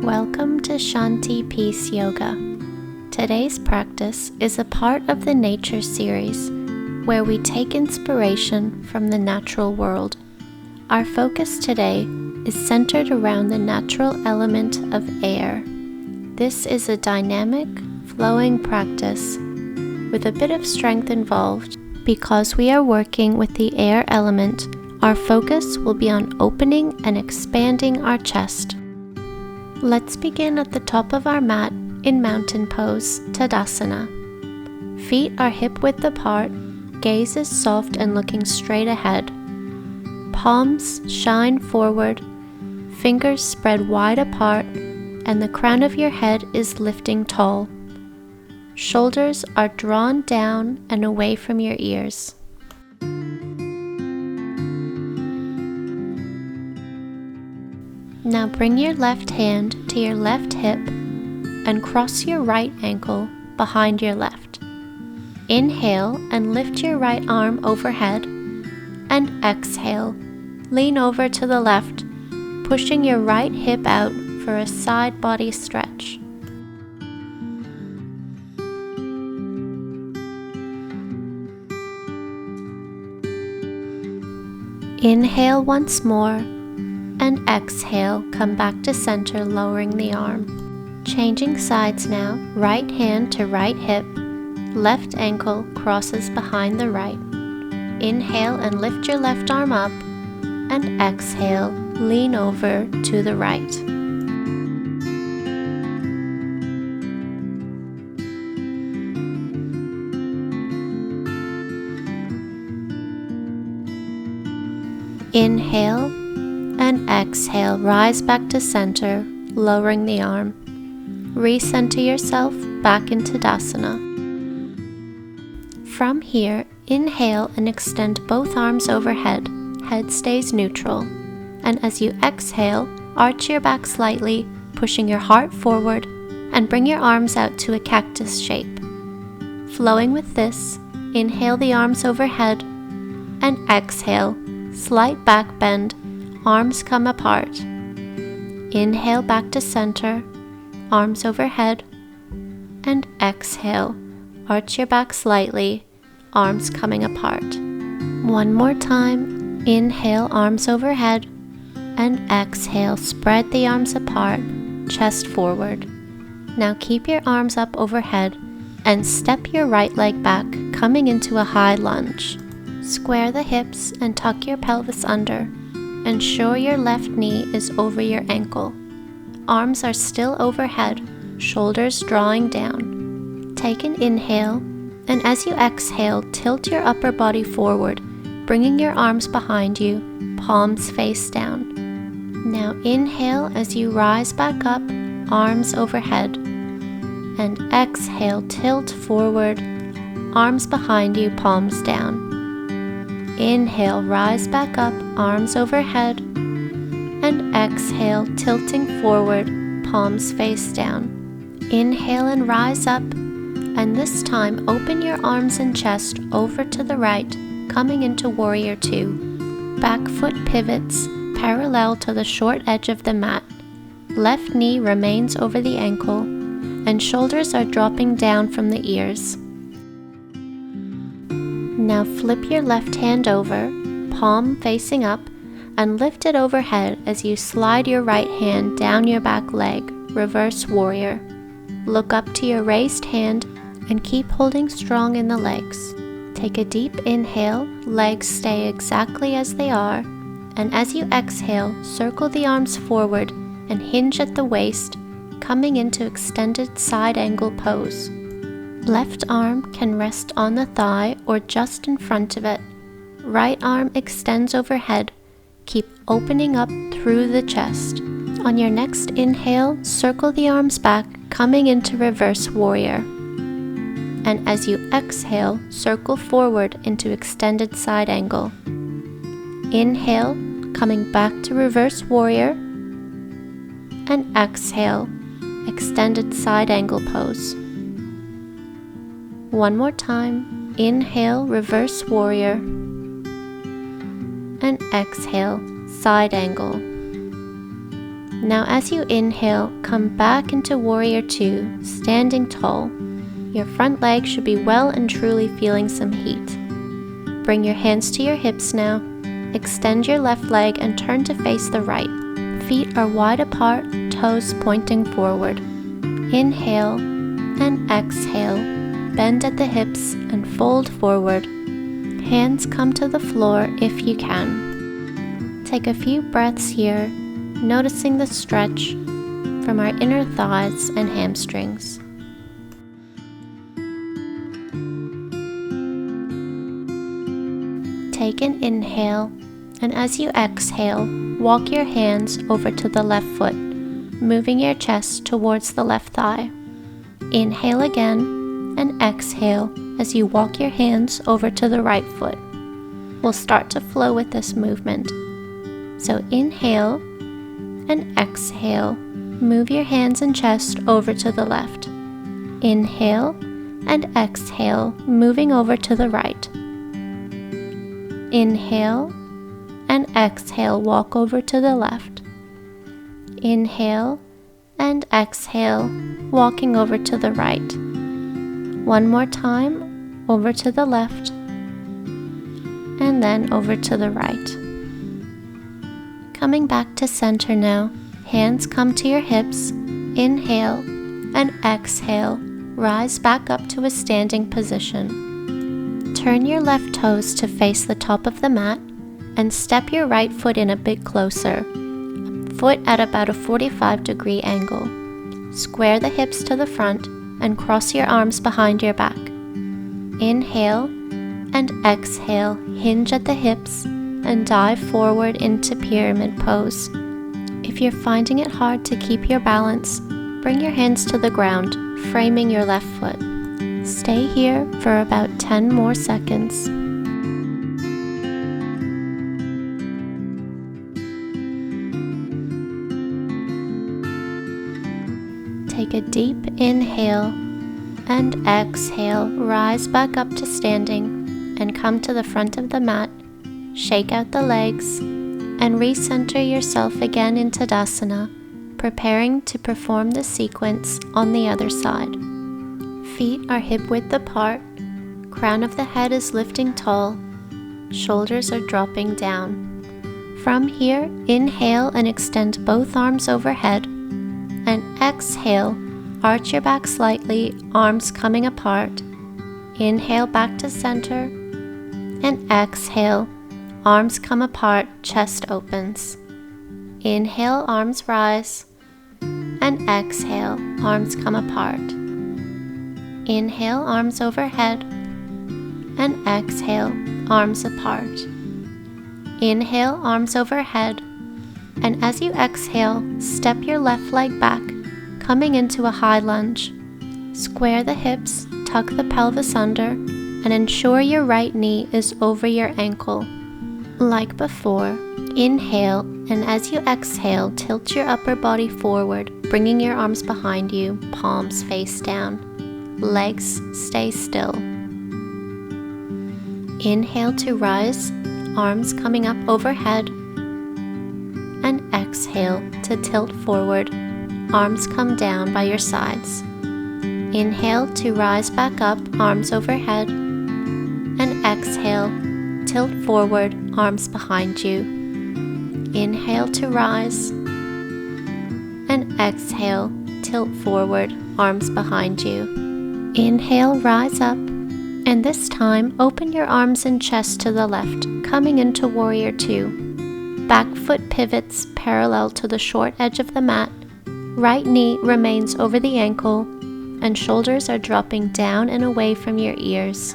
Welcome to Shanti Peace Yoga. Today's practice is a part of the Nature series, where we take inspiration from the natural world. Our focus today is centered around the natural element of air. This is a dynamic, flowing practice with a bit of strength involved. Because we are working with the air element, our focus will be on opening and expanding our chest. Let's begin at the top of our mat in mountain pose, Tadasana. Feet are hip-width apart, gaze is soft and looking straight ahead. Palms shine forward, fingers spread wide apart, and the crown of your head is lifting tall. Shoulders are drawn down and away from your ears. Now bring your left hand to your left hip and cross your right ankle behind your left. Inhale and lift your right arm overhead, and exhale, lean over to the left, pushing your right hip out for a side body stretch. Inhale once more, and exhale, come back to center, lowering the arm. Changing sides now, right hand to right hip, left ankle crosses behind the right. Inhale and lift your left arm up, and exhale, lean over to the right. Inhale and exhale, rise back to center, lowering the arm. Recenter yourself back into Tadasana. From here, inhale and extend both arms overhead, head stays neutral. And as you exhale, arch your back slightly, pushing your heart forward, and bring your arms out to a cactus shape. Flowing with this, inhale the arms overhead, and exhale, slight back bend, arms come apart. Inhale back to center, arms overhead, and exhale, arch your back slightly, arms coming apart. One more time, inhale arms overhead, and exhale, spread the arms apart, chest forward. Now keep your arms up overhead and step your right leg back, coming into a high lunge. Square the hips and tuck your pelvis under. Ensure your left knee is over your ankle. Arms are still overhead, shoulders drawing down. Take an inhale, and as you exhale, tilt your upper body forward, bringing your arms behind you, palms face down. Now inhale as you rise back up, arms overhead. And exhale, tilt forward, arms behind you, palms down. Inhale, rise back up, arms overhead, and exhale, tilting forward, palms face down. Inhale and rise up, and this time open your arms and chest over to the right, coming into Warrior Two. Back foot pivots parallel to the short edge of the mat. Left knee remains over the ankle, and shoulders are dropping down from the ears. Now flip your left hand over, palm facing up, and lift it overhead as you slide your right hand down your back leg, reverse warrior. Look up to your raised hand and keep holding strong in the legs. Take a deep inhale, legs stay exactly as they are, and as you exhale, circle the arms forward and hinge at the waist, coming into extended side angle pose. Left arm can rest on the thigh or just in front of it. Right arm extends overhead. Keep opening up through the chest. On your next inhale, circle the arms back, coming into reverse warrior. And as you exhale, circle forward into extended side angle. Inhale, coming back to reverse warrior. And exhale, extended side angle pose. One more time, inhale, reverse warrior, and exhale, side angle. Now as you inhale, come back into Warrior Two, standing tall. Your front leg should be well and truly feeling some heat. Bring your hands to your hips now. Extend your left leg and turn to face the right. Feet are wide apart, toes pointing forward. Inhale and exhale. Bend at the hips and fold forward. Hands come to the floor if you can. Take a few breaths here, noticing the stretch from our inner thighs and hamstrings. Take an inhale, and as you exhale, walk your hands over to the left foot, moving your chest towards the left thigh. Inhale again, and exhale as you walk your hands over to the right foot. We'll start to flow with this movement. So inhale and exhale, move your hands and chest over to the left. Inhale and exhale, moving over to the right. Inhale and exhale, walk over to the left. Inhale and exhale, walking over to the right. One more time, over to the left, and then over to the right. Coming back to center now, hands come to your hips. Inhale and exhale, rise back up to a standing position. Turn your left toes to face the top of the mat and step your right foot in a bit closer, foot at about a 45-degree angle. Square the hips to the front and cross your arms behind your back. Inhale and exhale, hinge at the hips and dive forward into pyramid pose. If you're finding it hard to keep your balance, bring your hands to the ground, framing your left foot. Stay here for about 10 more seconds. Take a deep inhale and exhale, rise back up to standing and come to the front of the mat. Shake out the legs and recenter yourself again in Tadasana, preparing to perform the sequence on the other side. Feet are hip-width apart, crown of the head is lifting tall, shoulders are dropping down. From here, inhale and extend both arms overhead, and exhale, arch your back slightly, arms coming apart. Inhale back to center, and exhale, arms come apart, chest opens. Inhale, arms rise, and exhale, arms come apart. Inhale, arms overhead, and exhale, arms apart. Inhale, arms overhead, and as you exhale, step your left leg back, coming into a high lunge. Square the hips, tuck the pelvis under, and ensure your right knee is over your ankle. Like before, inhale, and as you exhale, tilt your upper body forward, bringing your arms behind you, palms face down. Legs stay still. Inhale to rise, arms coming up overhead, and exhale to tilt forward, arms come down by your sides. Inhale to rise back up, arms overhead, and exhale, tilt forward, arms behind you. Inhale to rise, and exhale, tilt forward, arms behind you. Inhale, rise up, and this time open your arms and chest to the left, coming into Warrior Two. Back foot pivots parallel to the short edge of the mat, right knee remains over the ankle, and shoulders are dropping down and away from your ears.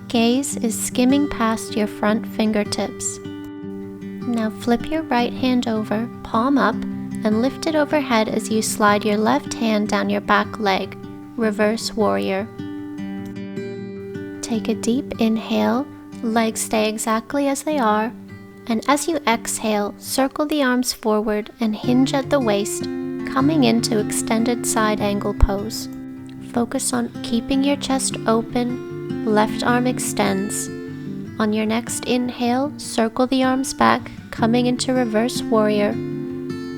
Gaze is skimming past your front fingertips. Now flip your right hand over, palm up, and lift it overhead as you slide your left hand down your back leg. Reverse warrior. Take a deep inhale, legs stay exactly as they are, and as you exhale, circle the arms forward and hinge at the waist, coming into extended side angle pose. Focus on keeping your chest open, left arm extends. On your next inhale, circle the arms back, coming into reverse warrior.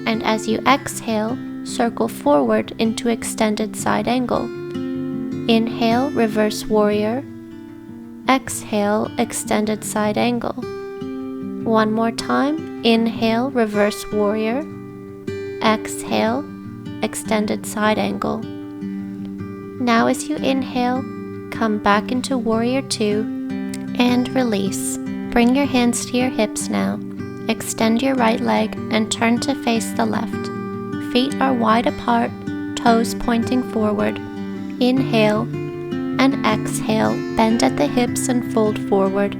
And as you exhale, circle forward into extended side angle. Inhale, reverse warrior. Exhale, extended side angle. One more time. Inhale, reverse warrior. Exhale, extended side angle. Now as you inhale, come back into warrior 2 and release. Bring your hands to your hips now. Extend your right leg and turn to face the left. Feet are wide apart, toes pointing forward. Inhale and exhale, bend at the hips and fold forward.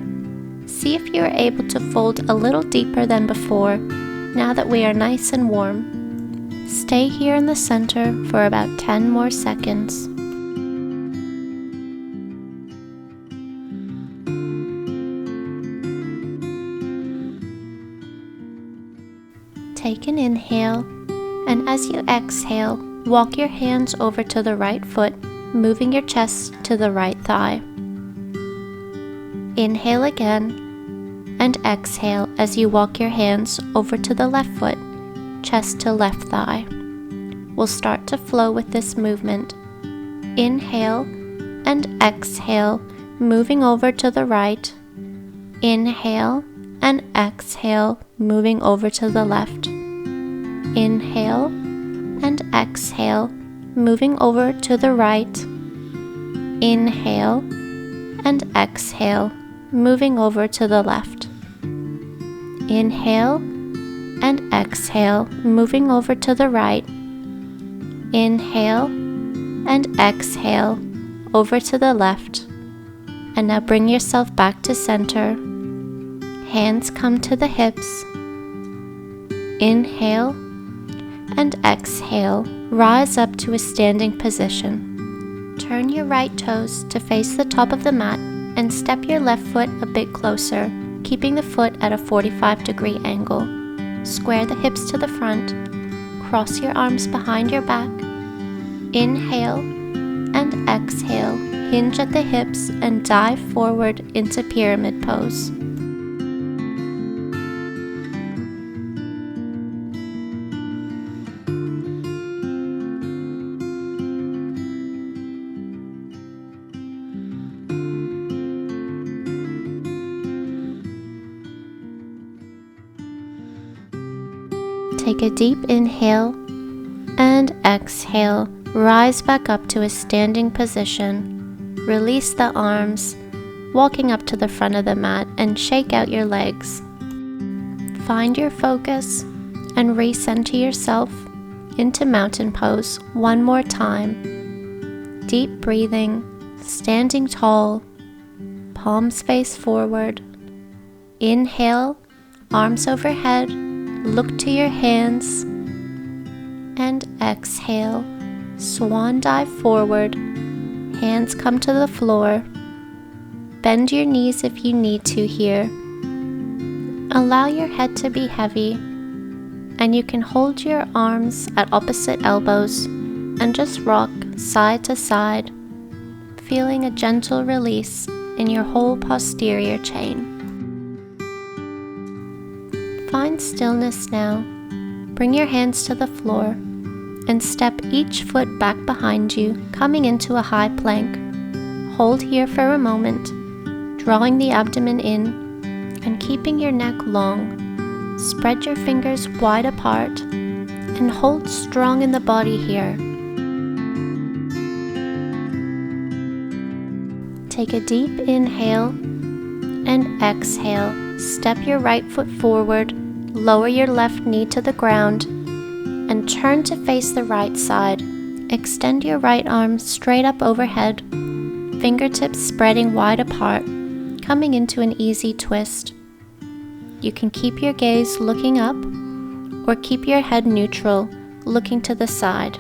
See if you are able to fold a little deeper than before, now that we are nice and warm. Stay here in the center for about 10 more seconds. Take an inhale, and as you exhale, walk your hands over to the right foot, moving your chest to the right thigh. Inhale again, and exhale as you walk your hands over to the left foot, chest to left thigh. We'll start to flow with this movement. Inhale and exhale, moving over to the right. Inhale and exhale, moving over to the left. Inhale and exhale, moving over to the right. Inhale and exhale, moving over to the left. Inhale and exhale, moving over to the right. Inhale and exhale, over to the left. And now bring yourself back to center. Hands come to the hips. Inhale and exhale, rise up to a standing position. Turn your right toes to face the top of the mat and step your left foot a bit closer, keeping the foot at a 45-degree angle. Square the hips to the front. Cross your arms behind your back. Inhale and exhale, hinge at the hips and dive forward into pyramid pose. Take a deep inhale and exhale. Rise back up to a standing position. Release the arms, walking up to the front of the mat and shake out your legs. Find your focus and recenter yourself into mountain pose one more time. Deep breathing, standing tall, palms face forward. Inhale, arms overhead. Look to your hands, and exhale, swan dive forward, hands come to the floor. Bend your knees if you need to here. Allow your head to be heavy, and you can hold your arms at opposite elbows and just rock side to side, feeling a gentle release in your whole posterior chain. Find stillness now. Bring your hands to the floor and step each foot back behind you, coming into a high plank. Hold here for a moment, drawing the abdomen in and keeping your neck long. Spread your fingers wide apart and hold strong in the body here. Take a deep inhale and exhale. Step your right foot forward, lower your left knee to the ground, and turn to face the right side. Extend your right arm straight up overhead, fingertips spreading wide apart, coming into an easy twist. You can keep your gaze looking up, or keep your head neutral, looking to the side.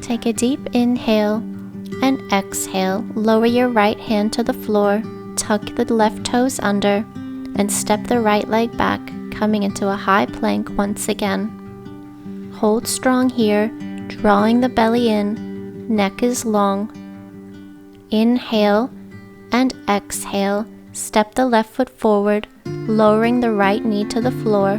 Take a deep inhale and exhale. Lower your right hand to the floor, tuck the left toes under, and step the right leg back, coming into a high plank once again. Hold strong here, drawing the belly in, neck is long. Inhale and exhale, step the left foot forward, lowering the right knee to the floor.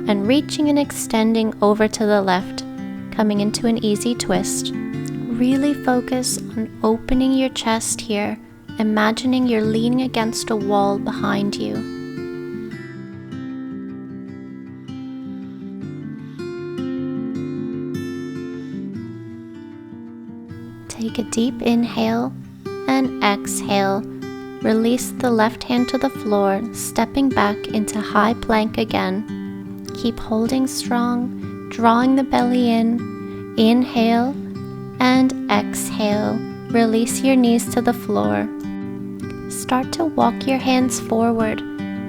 and reaching and extending over to the left, coming into an easy twist. Really focus on opening your chest here, imagining you're leaning against a wall behind you. Take a deep inhale and exhale. Release the left hand to the floor, stepping back into high plank again. Keep holding strong, drawing the belly in. Inhale and exhale. Release your knees to the floor. Start to walk your hands forward,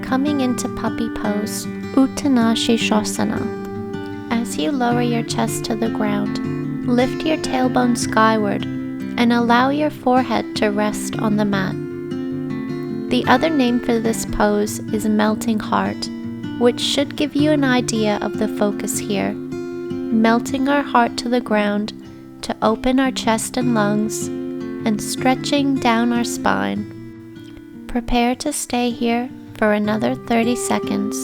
coming into puppy pose, Uttanashishasana. As you lower your chest to the ground, lift your tailbone skyward and allow your forehead to rest on the mat. The other name for this pose is melting heart, which should give you an idea of the focus here. Melting our heart to the ground to open our chest and lungs and stretching down our spine. Prepare to stay here for another 30 seconds.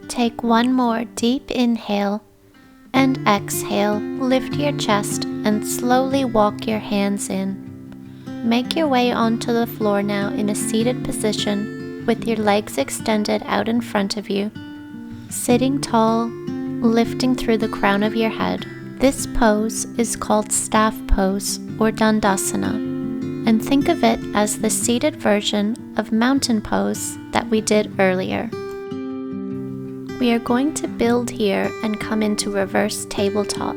Take one more deep inhale and exhale. Lift your chest and slowly walk your hands in. Make your way onto the floor now in a seated position with your legs extended out in front of you. Sitting tall, lifting through the crown of your head. This pose is called staff pose or Dandasana, and think of it as the seated version of mountain pose that we did earlier. We are going to build here and come into reverse tabletop.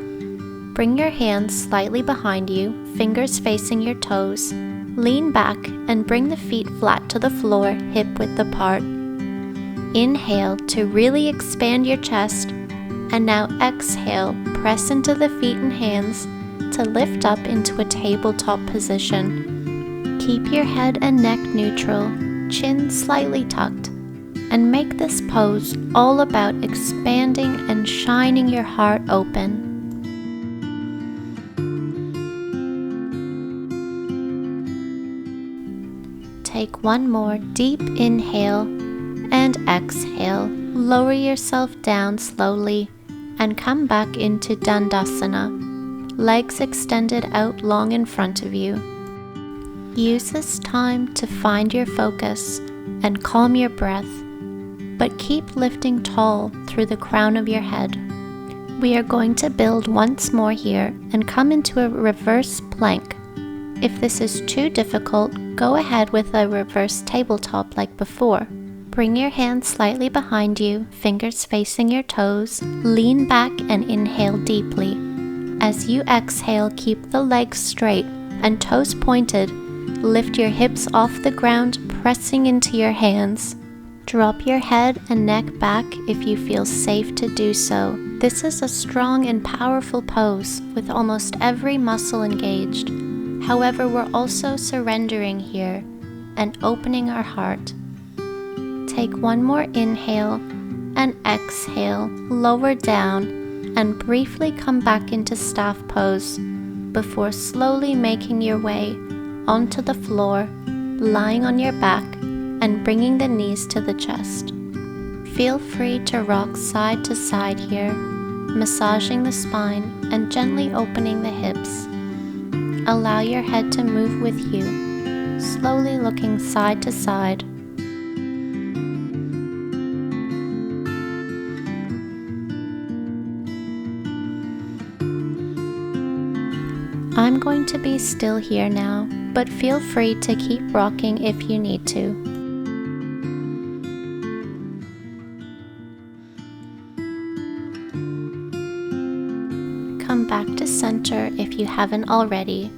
Bring your hands slightly behind you, fingers facing your toes. Lean back and bring the feet flat to the floor, hip width apart. Inhale to really expand your chest, and now exhale, press into the feet and hands to lift up into a tabletop position. Keep your head and neck neutral, chin slightly tucked, and make this pose all about expanding and shining your heart open. Take one more deep inhale and exhale. Lower yourself down slowly and come back into Dandasana, legs extended out long in front of you. Use this time to find your focus and calm your breath, but keep lifting tall through the crown of your head. We are going to build once more here and come into a reverse plank. If this is too difficult, go ahead with a reverse tabletop like before. Bring your hands slightly behind you, fingers facing your toes. Lean back and inhale deeply. As you exhale, keep the legs straight and toes pointed. Lift your hips off the ground, pressing into your hands. Drop your head and neck back if you feel safe to do so. This is a strong and powerful pose with almost every muscle engaged. However, we're also surrendering here and opening our heart. Take one more inhale and exhale, lower down, and briefly come back into staff pose before slowly making your way onto the floor, lying on your back and bringing the knees to the chest. Feel free to rock side to side here, massaging the spine and gently opening the hips. Allow your head to move with you, slowly looking side to side. I'm going to be still here now, but feel free to keep rocking if you need to. Come back to center if you haven't already,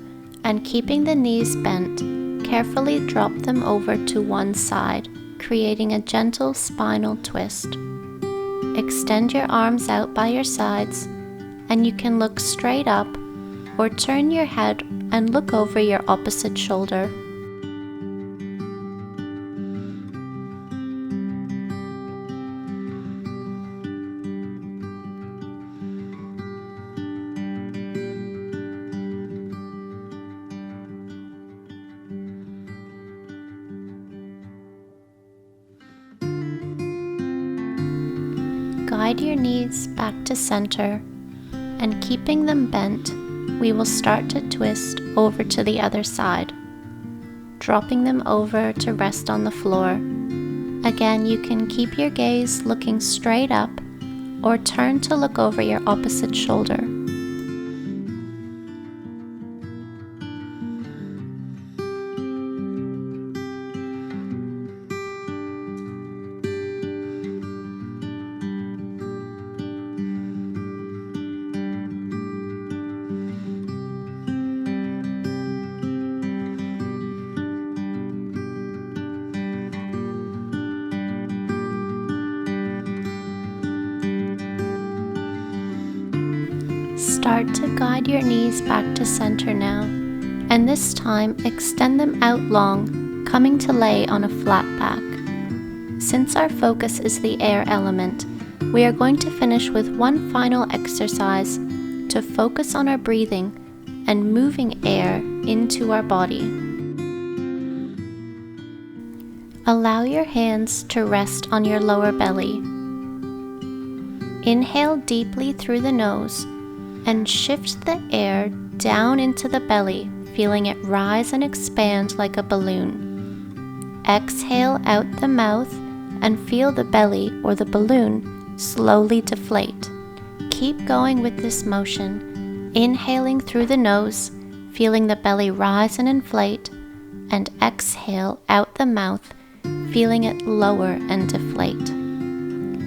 and keeping the knees bent, carefully drop them over to one side, creating a gentle spinal twist. Extend your arms out by your sides, and you can look straight up or turn your head and look over your opposite shoulder. Guide your knees back to center, and keeping them bent, we will start to twist over to the other side, dropping them over to rest on the floor. Again, you can keep your gaze looking straight up or turn to look over your opposite shoulder. Start to guide your knees back to center now, and this time extend them out long, coming to lay on a flat back. Since our focus is the air element, we are going to finish with one final exercise to focus on our breathing and moving air into our body. Allow your hands to rest on your lower belly. Inhale deeply through the nose and shift the air down into the belly, feeling it rise and expand like a balloon. Exhale out the mouth and feel the belly or the balloon slowly deflate. Keep going with this motion, inhaling through the nose, feeling the belly rise and inflate, and exhale out the mouth, feeling it lower and deflate.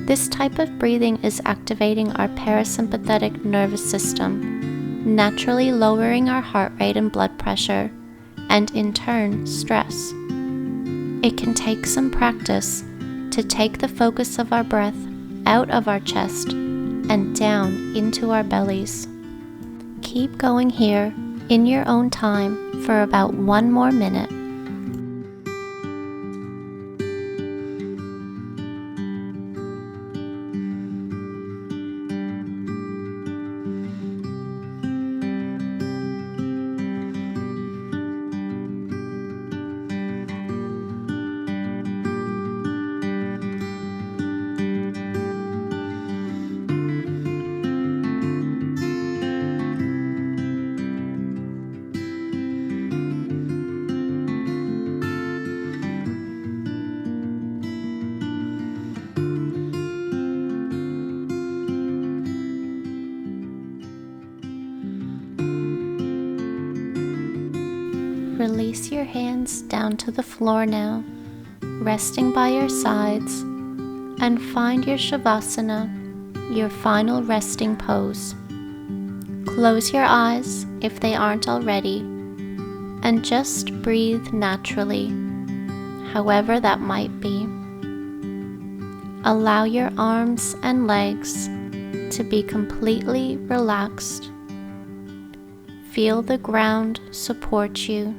This type of breathing is activating our parasympathetic nervous system, naturally lowering our heart rate and blood pressure, and in turn, stress. It can take some practice to take the focus of our breath out of our chest and down into our bellies. Keep going here in your own time for about 1 more minute. Release your hands down to the floor now, resting by your sides, and find your Shavasana, your final resting pose. Close your eyes if they aren't already, and just breathe naturally, however that might be. Allow your arms and legs to be completely relaxed. Feel the ground support you.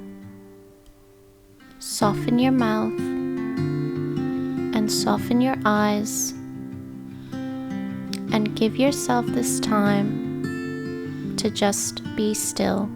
Soften your mouth and soften your eyes, and give yourself this time to just be still.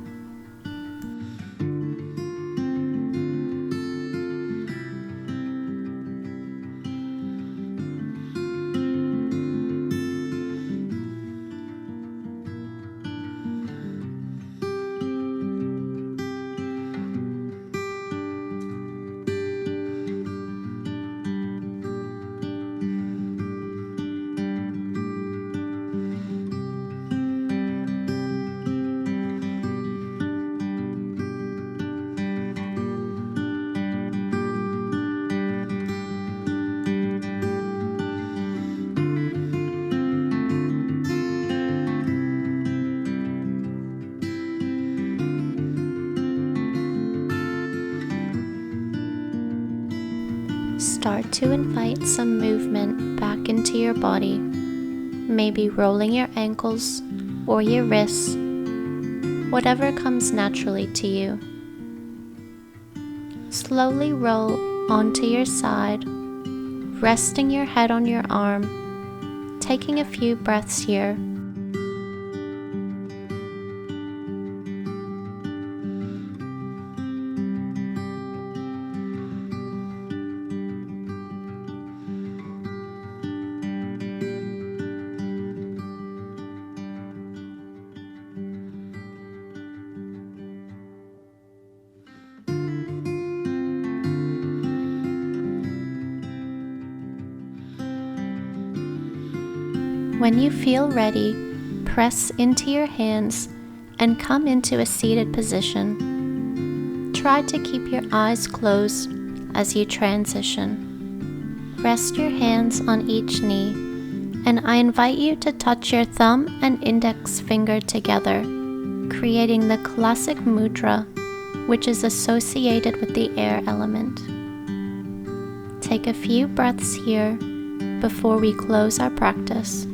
Start to invite some movement back into your body, maybe rolling your ankles or your wrists, whatever comes naturally to you. Slowly roll onto your side, resting your head on your arm, taking a few breaths here. When you feel ready, press into your hands and come into a seated position. Try to keep your eyes closed as you transition. Rest your hands on each knee, and I invite you to touch your thumb and index finger together, creating the classic mudra, which is associated with the air element. Take a few breaths here before we close our practice.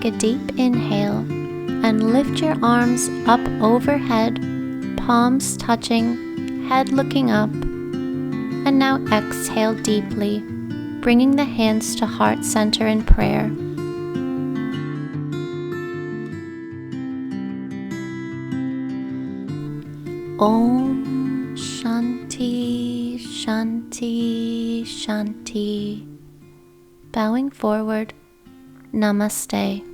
Take a deep inhale and lift your arms up overhead, palms touching, head looking up. And now exhale deeply, bringing the hands to heart center in prayer. Om Shanti Shanti Shanti. Bowing forward, Namaste.